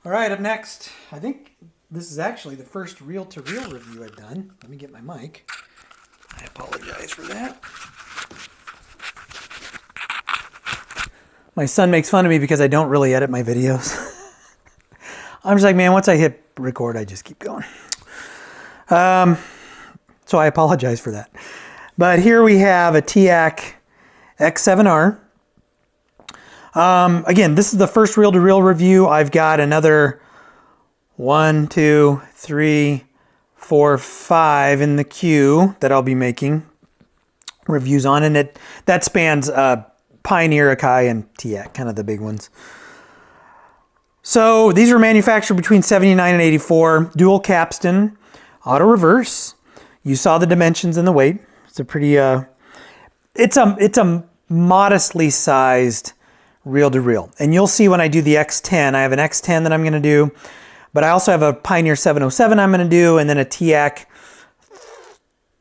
All right, up next, I think this is actually the first reel-to-reel review I've done. Let me get my mic. I apologize for that. My son makes fun of me because I don't really edit my videos. I'm just like, man, once I hit record, I just keep going. So I apologize for that. But here we have a Teac X7R. Again, this is the first reel-to-reel review. I've got another 1, 2, 3, 4, 5 in the queue that I'll be making reviews on, and that spans Pioneer, Akai, and Teac, kind of the big ones. So these were manufactured between 79 and 84, dual capstan, auto reverse. You saw the dimensions and the weight. It's a pretty, it's a modestly sized reel-to-reel. And you'll see when I do the X10, I have an X10 that I'm going to do, but I also have a Pioneer 707 I'm going to do, and then a Teac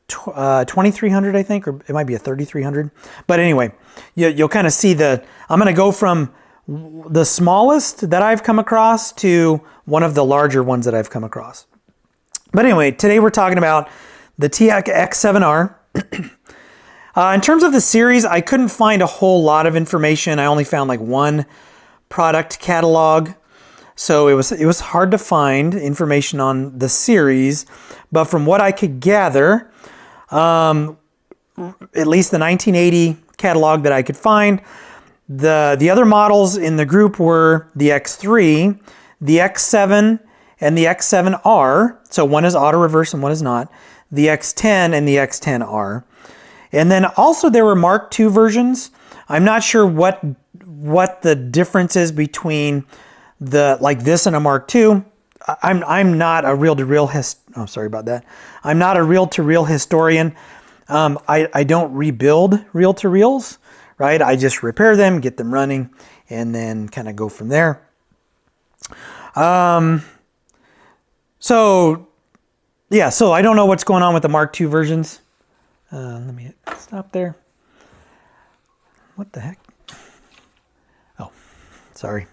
2300, I think, or it might be a 3300. But anyway, you'll kind of see I'm going to go from the smallest that I've come across to one of the larger ones that I've come across. But anyway, today we're talking about the Teac X7R. In terms of the series, I couldn't find a whole lot of information. I only found like one product catalog. So it was hard to find information on the series. But from what I could gather, at least the 1980 catalog that I could find, the other models in the group were the X3, the X7, and the X7R. So one is auto reverse and one is not. The X10 and the X10R. And then also there were Mark II versions. I'm not sure what the difference is between like this and a Mark II. I'm not a reel-to-reel sorry about that. I'm not a reel-to-reel historian. I don't rebuild reel-to-reels, right? I just repair them, get them running, and then kind of go from there. So I don't know what's going on with the Mark II versions. Let me stop there. What the heck? Oh, sorry.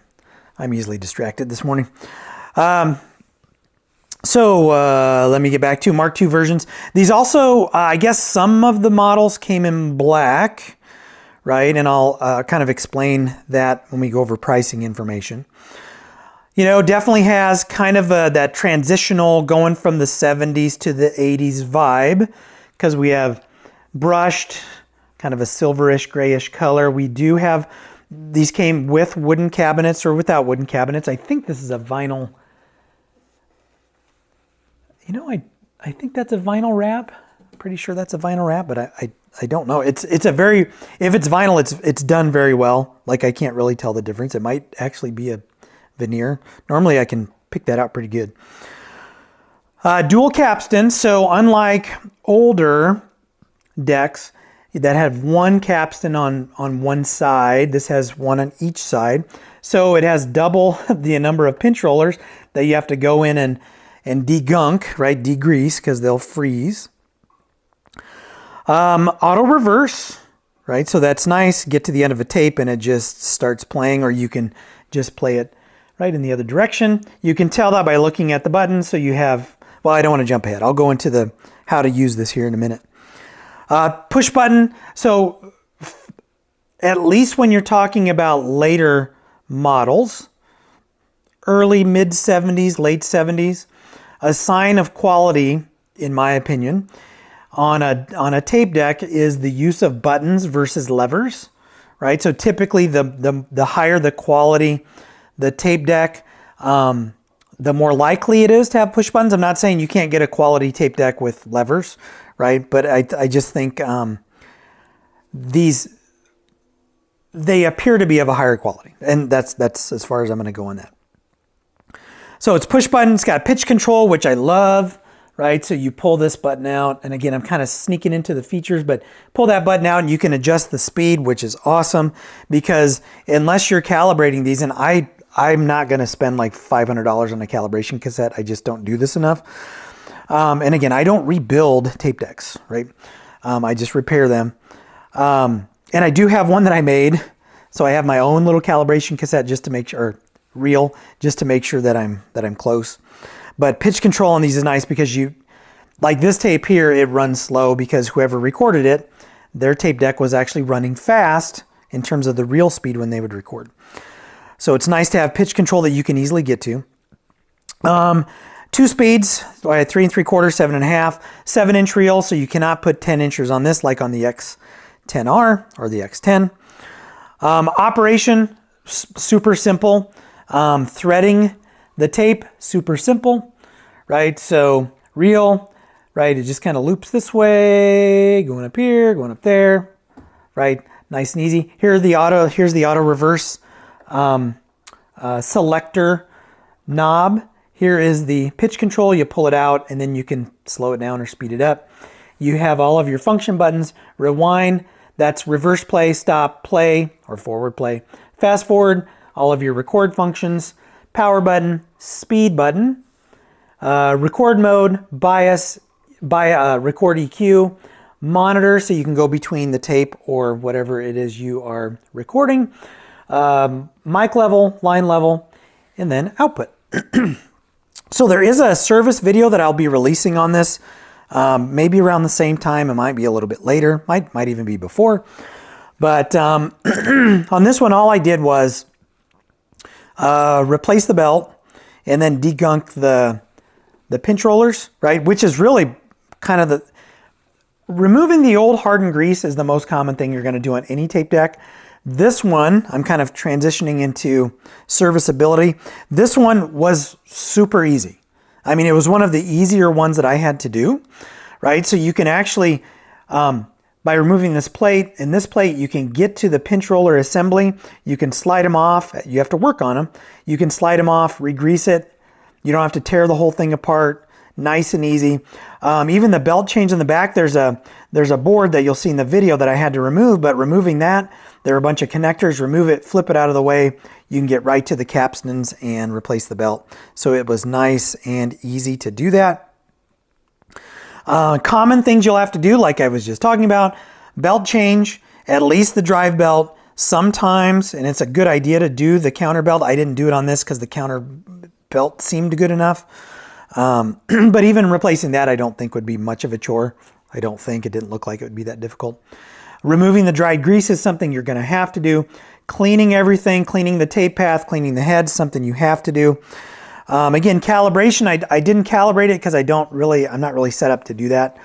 I'm easily distracted this morning. Let me get back to Mark II versions. These also, I guess some of the models came in black, right? And I'll kind of explain that when we go over pricing information. You know, definitely has kind of that transitional going from the 70s to the 80s vibe, because we have brushed, kind of a silverish, grayish color. We do have, these came with wooden cabinets or without wooden cabinets. I think this is a vinyl. You know, I think that's a vinyl wrap. I'm pretty sure that's a vinyl wrap, but I don't know. It's a very, if it's vinyl, it's done very well. Like, I can't really tell the difference. It might actually be a veneer. Normally I can pick that out pretty good. Dual capstan. So unlike older decks that have one capstan on one side, this has one on each side. So it has double the number of pinch rollers that you have to go in and degunk, right? Degrease, because they'll freeze. Auto reverse, right? So that's nice. Get to the end of a tape and it just starts playing, or you can just play it right in the other direction. You can tell that by looking at the buttons. So you have, well, I don't want to jump ahead. I'll go into how to use this here in a minute. Push button. So at least when you're talking about later models, early mid 70s, late 70s, a sign of quality, in my opinion, on a tape deck is the use of buttons versus levers, right? So typically the higher the quality the tape deck, the more likely it is to have push buttons. I'm not saying you can't get a quality tape deck with levers, right? But I just think they appear to be of a higher quality, and that's as far as I'm going to go on that. So it's push button. It's got pitch control, which I love, right? So you pull this button out, and again, I'm kind of sneaking into the features, but pull that button out and you can adjust the speed, which is awesome, because unless you're calibrating these, and I'm not going to spend like $500 on a calibration cassette. I just don't do this enough. And again, I don't rebuild tape decks, right? I just repair them. And I do have one that I made. So I have my own little calibration cassette just to make sure, reel just to make sure that I'm close. But pitch control on these is nice because like this tape here, it runs slow because whoever recorded it, their tape deck was actually running fast in terms of the reel speed when they would record. So it's nice to have pitch control that you can easily get to. 2 speeds, 3 3/4, 7.5, 7-inch reel, so you cannot put 10 inches on this like on the X10R or the X10. Operation, super simple. Threading the tape, super simple, right? So reel, right, it just kind of loops this way, going up here, going up there, right? Nice and easy. Here's the auto reverse selector knob. Here is the pitch control. You pull it out and then you can slow it down or speed it up. You have all of your function buttons. Rewind, that's reverse play, stop, play, or forward play. Fast forward, all of your record functions. Power button, speed button, record mode, bias, record EQ, monitor so you can go between the tape or whatever it is you are recording, mic level, line level, and then output. So there is a service video that I'll be releasing on this, maybe around the same time. It might be a little bit later, might even be before. But on this one, all I did was replace the belt and then degunk the pinch rollers, right? Which is really kind of removing the old hardened grease is the most common thing you're going to do on any tape deck. This one, I'm kind of transitioning into serviceability. This one was super easy. I mean, it was one of the easier ones that I had to do, right? So you can actually, by removing this plate, and this plate, you can get to the pinch roller assembly. You can slide them off. You have to work on them. You can slide them off, re-grease it. You don't have to tear the whole thing apart. Nice and easy. Even the belt change in the back, there's a board that you'll see in the video that I had to remove, but removing that, there are a bunch of connectors. Remove it, flip it out of the way. You can get right to the capstans and replace the belt. So it was nice and easy to do that. Common things you'll have to do, like I was just talking about, belt change, at least the drive belt. Sometimes, and it's a good idea to do the counter belt. I didn't do it on this because the counter belt seemed good enough. But even replacing that, I don't think would be much of a chore. I don't think it didn't look like it would be that difficult. Removing the dried grease is something you're going to have to do. Cleaning everything, cleaning the tape path, cleaning the head, something you have to do. Again, calibration, I didn't calibrate it because I'm not really set up to do that.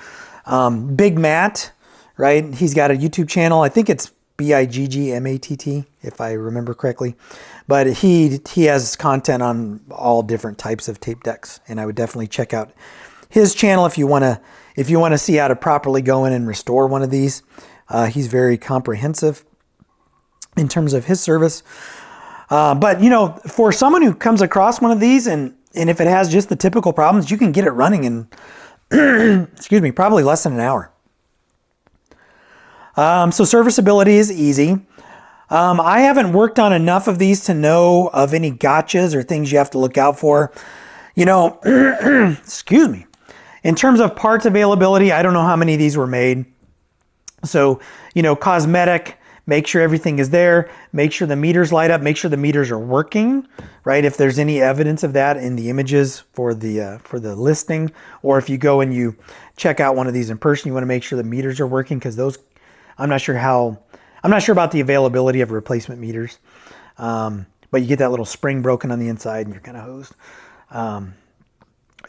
Big Matt, right? He's got a YouTube channel. I think it's BIGGMATT, if I remember correctly. But he has content on all different types of tape decks, and I would definitely check out his channel if you want to see how to properly go in and restore one of these. He's very comprehensive in terms of his service. But, you know, for someone who comes across one of these and if it has just the typical problems, you can get it running in, excuse me, probably less than an hour. So serviceability is easy. I haven't worked on enough of these to know of any gotchas or things you have to look out for. You know, excuse me. In terms of parts availability, I don't know how many of these were made. So, you know, cosmetic, make sure everything is there, make sure the meters light up, make sure the meters are working, right? If there's any evidence of that in the images for the listing, or if you go and you check out one of these in person, you want to make sure the meters are working, because those, I'm not sure about the availability of replacement meters, but you get that little spring broken on the inside and you're kind of hosed.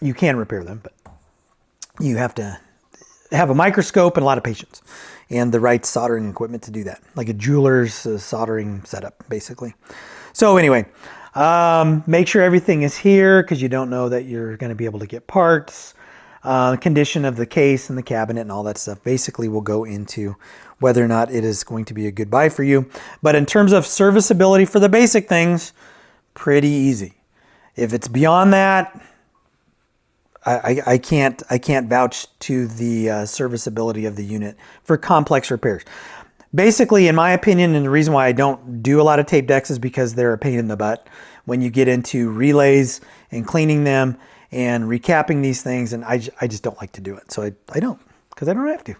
You can repair them, but you have to have a microscope and a lot of patience and the right soldering equipment to do that, like a jeweler's soldering setup, basically. So anyway, make sure everything is here because you don't know that you're going to be able to get parts. Condition of the case and the cabinet and all that stuff basically will go into whether or not it is going to be a good buy for you. But in terms of serviceability for the basic things, pretty easy. If it's beyond that, I can't vouch to the serviceability of the unit for complex repairs. Basically, in my opinion, and the reason why I don't do a lot of tape decks is because they're a pain in the butt when you get into relays and cleaning them and recapping these things, and I just don't like to do it. So I don't, because I don't have to.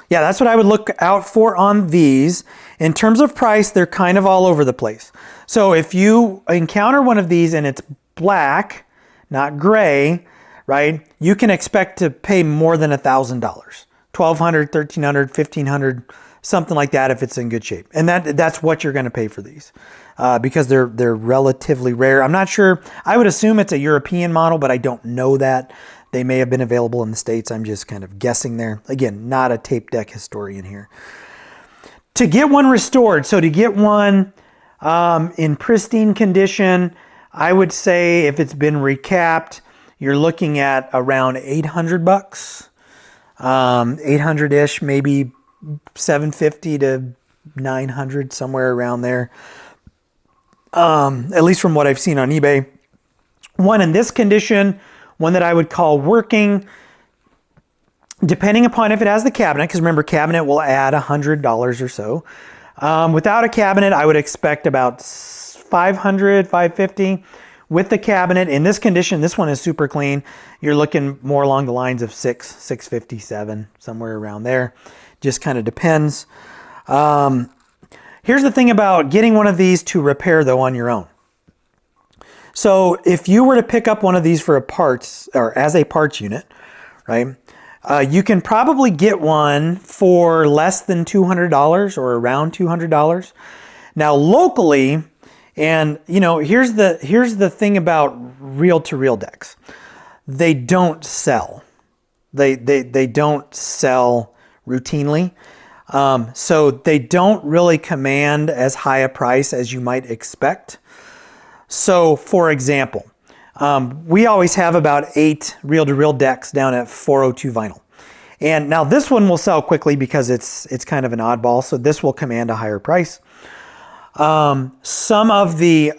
Yeah, that's what I would look out for on these. In terms of price, they're kind of all over the place. So if you encounter one of these and it's black, not gray, right, you can expect to pay more than $1,000. $1,200, $1,300, $1,500, something like that if it's in good shape. And that's what you're going to pay for these because they're relatively rare. I'm not sure. I would assume it's a European model, but I don't know that. They may have been available in the States. I'm just kind of guessing there. Again, not a tape deck historian here. To get one restored, so to get one in pristine condition, I would say if it's been recapped, you're looking at around $800, 800-ish, maybe $750 to $900, somewhere around there. At least from what I've seen on eBay. One in this condition, one that I would call working, depending upon if it has the cabinet, because remember, cabinet will add $100 or so. Without a cabinet, I would expect about $500, $550. With the cabinet, in this condition, this one is super clean. You're looking more along the lines of $650, $700, somewhere around there. Just kind of depends. Here's the thing about getting one of these to repair, though, on your own. So if you were to pick up one of these for a parts, or as a parts unit, right, you can probably get one for less than $200 or around $200. Now, locally, and you know, here's the thing about reel-to-reel decks. They don't sell. They don't sell routinely. So they don't really command as high a price as you might expect. So for example, we always have about 8 reel-to-reel decks down at 402 vinyl. And now this one will sell quickly because it's kind of an oddball, so this will command a higher price. Some of the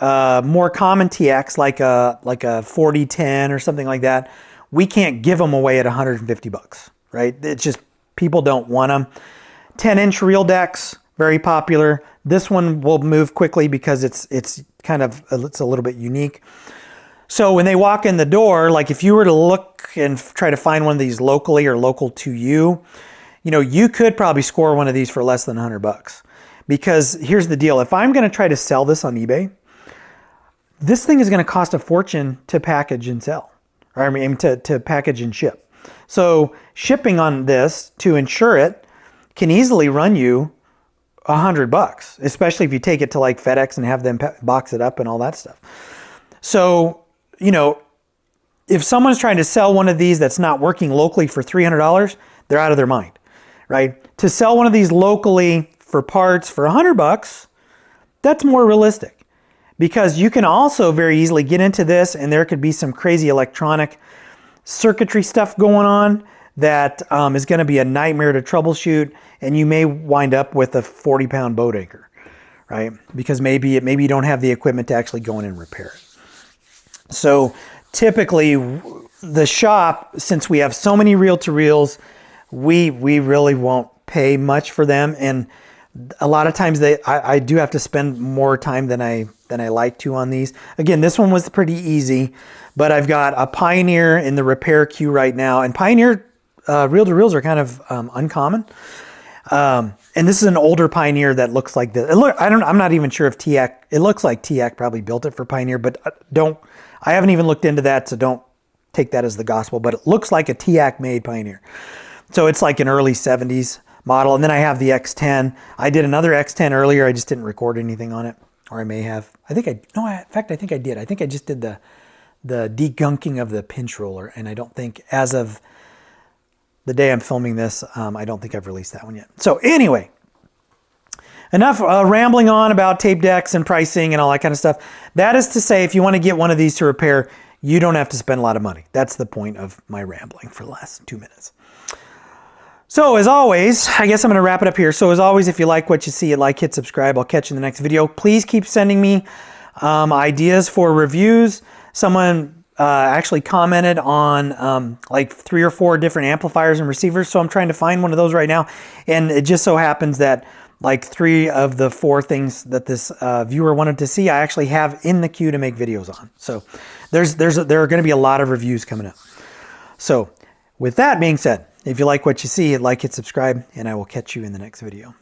more common TX, like a 4010 or something like that, we can't give them away at $150, right? It's just, people don't want them. 10-inch reel decks, very popular. This one will move quickly because it's a little bit unique. So when they walk in the door, like if you were to look and try to find one of these locally or local to you, you know, you could probably score one of these for less than $100. Because here's the deal. If I'm going to try to sell this on eBay, this thing is going to cost a fortune to package and sell. Or I mean, to package and ship. So shipping on this to insure it can easily run you $100, especially if you take it to like FedEx and have them box it up and all that stuff. So, you know, if someone's trying to sell one of these that's not working locally for $300, they're out of their mind, right? To sell one of these locally for parts for $100, that's more realistic, because you can also very easily get into this and there could be some crazy electronic circuitry stuff going on that is going to be a nightmare to troubleshoot, and you may wind up with a 40-pound boat anchor, right? Because maybe you don't have the equipment to actually go in and repair it. So typically the shop, since we have so many reel-to-reels, we really won't pay much for them, and a lot of times I do have to spend more time than I like to on these. Again, this one was pretty easy, but I've got a Pioneer in the repair queue right now, and Pioneer reel-to-reels are kind of uncommon. And this is an older Pioneer that looks like this. I'm not even sure if Teac. It looks like Teac probably built it for Pioneer, but I haven't even looked into that, so don't take that as the gospel. But it looks like a Teac made Pioneer. So it's like an early 70s model. And then I have the X10. I did another X10 earlier. I just didn't record anything on it, or I may have. In fact, I think I did. I think I just did the degunking of the pinch roller, and I don't think, as of the day I'm filming this, I don't think I've released that one yet. So anyway, enough rambling on about tape decks and pricing and all that kind of stuff. That is to say, if you want to get one of these to repair, you don't have to spend a lot of money. That's the point of my rambling for the last 2 minutes. So as always, I guess I'm going to wrap it up here. So as always, if you like what you see, hit subscribe. I'll catch you in the next video. Please keep sending me ideas for reviews. Someone actually commented on like 3 or 4 different amplifiers and receivers. So I'm trying to find one of those right now. And it just so happens that like 3 of the 4 things that this viewer wanted to see, I actually have in the queue to make videos on. So there are going to be a lot of reviews coming up. So with that being said, if you like what you see, hit subscribe, and I will catch you in the next video.